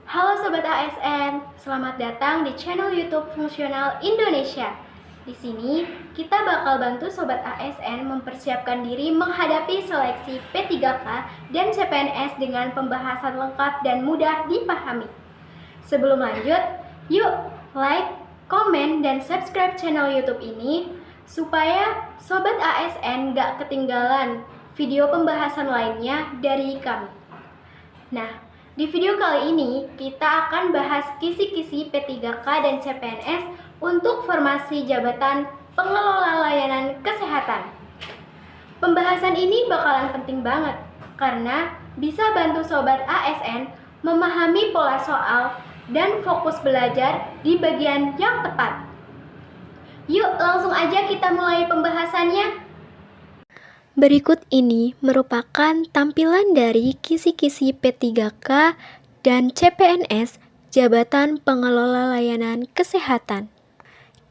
Halo Sobat ASN, selamat datang di channel YouTube Fungsional Indonesia. Di sini, kita bakal bantu Sobat ASN mempersiapkan diri menghadapi seleksi P3K dan CPNS dengan pembahasan lengkap dan mudah dipahami. Sebelum lanjut, yuk like, komen, dan subscribe channel YouTube ini supaya Sobat ASN gak ketinggalan video pembahasan lainnya dari kami. Nah, di video kali ini kita akan bahas kisi-kisi P3K dan CPNS untuk formasi jabatan pengelola layanan kesehatan. Pembahasan ini bakalan penting banget karena bisa bantu Sobat ASN memahami pola soal dan fokus belajar di bagian yang tepat. Yuk langsung aja kita mulai pembahasannya. Berikut ini merupakan tampilan dari kisi-kisi P3K dan CPNS Jabatan Pengelola Layanan Kesehatan.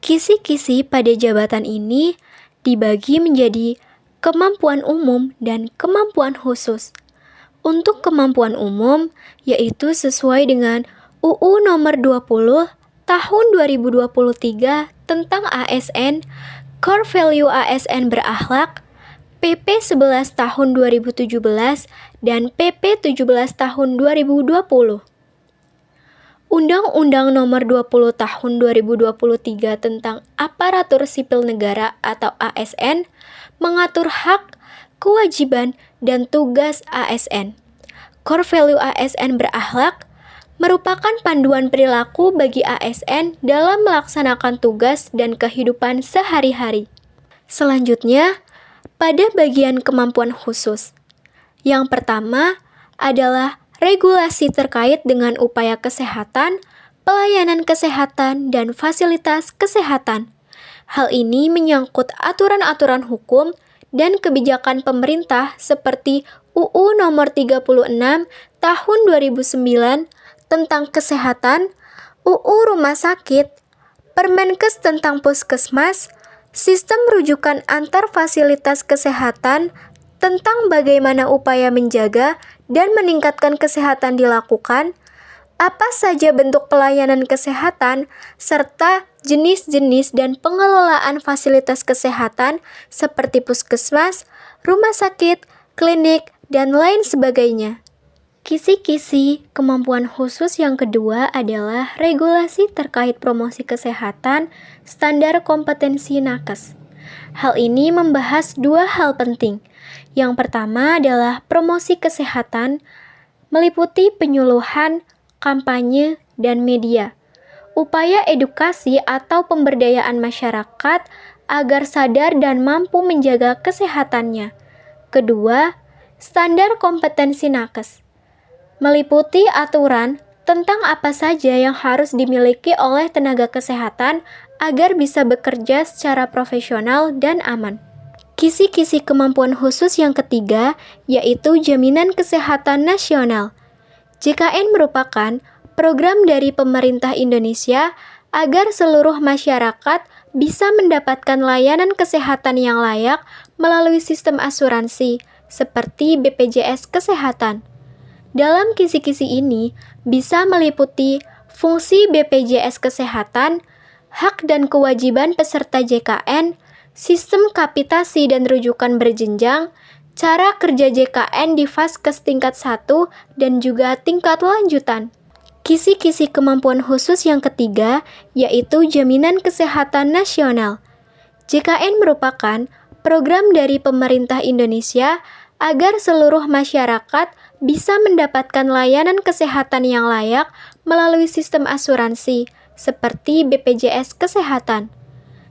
Kisi-kisi pada jabatan ini dibagi menjadi kemampuan umum dan kemampuan khusus. Untuk kemampuan umum, yaitu sesuai dengan UU Nomor 20 Tahun 2023 tentang ASN, Core Value ASN berakhlak, PP 11 tahun 2017 dan PP 17 tahun 2020. Undang-Undang Nomor 20 Tahun 2023 tentang Aparatur Sipil Negara atau ASN mengatur hak, kewajiban, dan tugas ASN. Core Value ASN berakhlak merupakan panduan perilaku bagi ASN dalam melaksanakan tugas dan kehidupan sehari-hari. Selanjutnya, pada bagian kemampuan khusus. Yang pertama adalah regulasi terkait dengan upaya kesehatan, pelayanan kesehatan, dan fasilitas kesehatan. Hal ini menyangkut aturan-aturan hukum dan kebijakan pemerintah seperti UU Nomor 36 Tahun 2009 tentang kesehatan, UU Rumah Sakit, Permenkes tentang Puskesmas, Sistem rujukan antar fasilitas kesehatan tentang bagaimana upaya menjaga dan meningkatkan kesehatan dilakukan, apa saja bentuk pelayanan kesehatan, serta jenis-jenis dan pengelolaan fasilitas kesehatan seperti puskesmas, rumah sakit, klinik, dan lain sebagainya. Kisi-kisi kemampuan khusus yang kedua adalah regulasi terkait promosi kesehatan, standar kompetensi nakes. Hal ini membahas dua hal penting. Yang pertama adalah promosi kesehatan, meliputi penyuluhan, kampanye, dan media. Upaya edukasi atau pemberdayaan masyarakat agar sadar dan mampu menjaga kesehatannya. Kedua, standar kompetensi nakes meliputi aturan tentang apa saja yang harus dimiliki oleh tenaga kesehatan agar bisa bekerja secara profesional dan aman. Kisi-kisi kemampuan khusus yang ketiga yaitu Jaminan Kesehatan Nasional. JKN merupakan program dari pemerintah Indonesia agar seluruh masyarakat bisa mendapatkan layanan kesehatan yang layak melalui sistem asuransi seperti BPJS Kesehatan. Dalam kisi-kisi ini bisa meliputi fungsi BPJS Kesehatan, hak dan kewajiban peserta JKN, sistem kapitasi dan rujukan berjenjang, cara kerja JKN di Vaskes tingkat 1 dan juga tingkat lanjutan. Kisi-kisi kemampuan khusus yang ketiga yaitu Jaminan Kesehatan Nasional. JKN merupakan program dari pemerintah Indonesia agar seluruh masyarakat bisa mendapatkan layanan kesehatan yang layak melalui sistem asuransi seperti BPJS Kesehatan.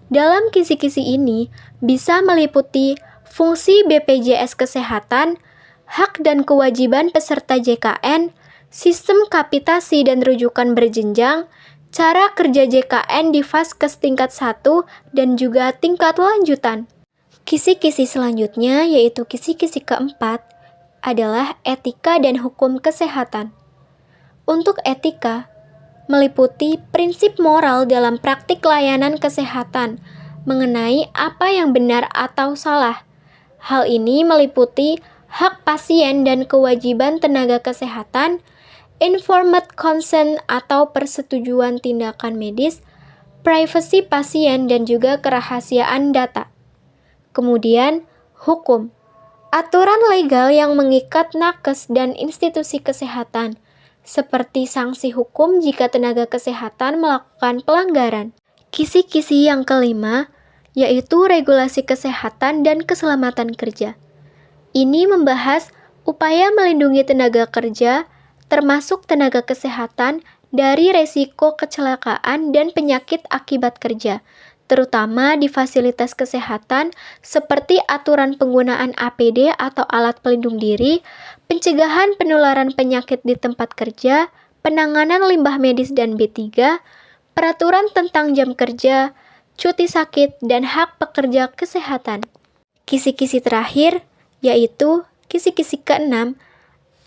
Dalam kisi-kisi ini bisa meliputi fungsi BPJS Kesehatan, hak dan kewajiban peserta JKN, sistem kapitasi dan rujukan berjenjang, cara kerja JKN di Vaskes tingkat 1 dan juga tingkat lanjutan. Kisi-kisi selanjutnya yaitu kisi-kisi keempat adalah etika dan hukum kesehatan. Untuk etika, meliputi prinsip moral dalam praktik layanan kesehatan mengenai apa yang benar atau salah. Hal ini meliputi hak pasien dan kewajiban tenaga kesehatan, informed consent atau persetujuan tindakan medis, privasi pasien dan juga kerahasiaan data. Kemudian, hukum. Aturan legal yang mengikat nakes dan institusi kesehatan, seperti sanksi hukum jika tenaga kesehatan melakukan pelanggaran. Kisi-kisi yang kelima, yaitu regulasi kesehatan dan keselamatan kerja. Ini membahas upaya melindungi tenaga kerja, termasuk tenaga kesehatan, dari resiko kecelakaan dan penyakit akibat kerja, terutama di fasilitas kesehatan seperti aturan penggunaan APD atau alat pelindung diri, pencegahan penularan penyakit di tempat kerja, penanganan limbah medis dan B3, peraturan tentang jam kerja, cuti sakit, dan hak pekerja kesehatan. Kisi-kisi terakhir, yaitu kisi-kisi ke-6,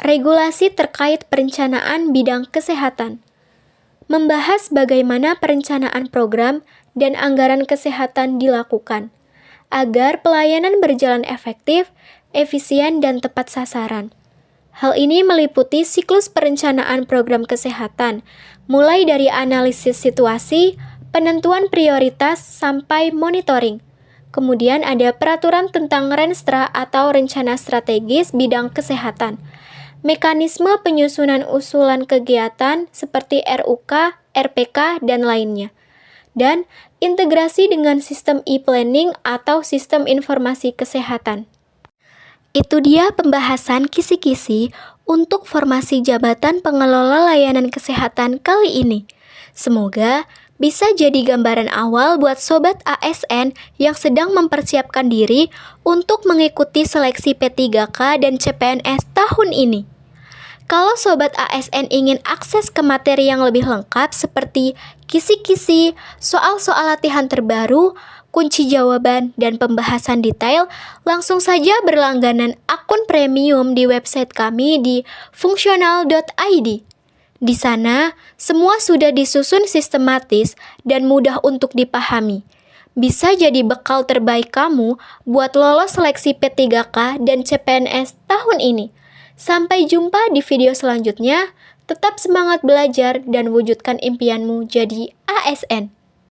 regulasi terkait perencanaan bidang kesehatan. Membahas bagaimana perencanaan program dan anggaran kesehatan dilakukan, agar pelayanan berjalan efektif, efisien, dan tepat sasaran. Hal ini meliputi siklus perencanaan program kesehatan, mulai dari analisis situasi, penentuan prioritas, sampai monitoring. Kemudian ada peraturan tentang Renstra atau Rencana Strategis Bidang Kesehatan, mekanisme penyusunan usulan kegiatan seperti RUK, RPK, dan lainnya, dan integrasi dengan sistem e-planning atau sistem informasi kesehatan. Itu dia pembahasan kisi-kisi untuk formasi jabatan pengelola layanan kesehatan kali ini. Semoga bisa jadi gambaran awal buat Sobat ASN yang sedang mempersiapkan diri untuk mengikuti seleksi P3K dan CPNS tahun ini. Kalau Sobat ASN ingin akses ke materi yang lebih lengkap seperti kisi-kisi, soal-soal latihan terbaru, kunci jawaban, dan pembahasan detail, langsung saja berlangganan akun premium di website kami di fungsional.id. Di sana, semua sudah disusun sistematis dan mudah untuk dipahami. Bisa jadi bekal terbaik kamu buat lolos seleksi P3K dan CPNS tahun ini. Sampai jumpa di video selanjutnya. Tetap semangat belajar dan wujudkan impianmu jadi ASN.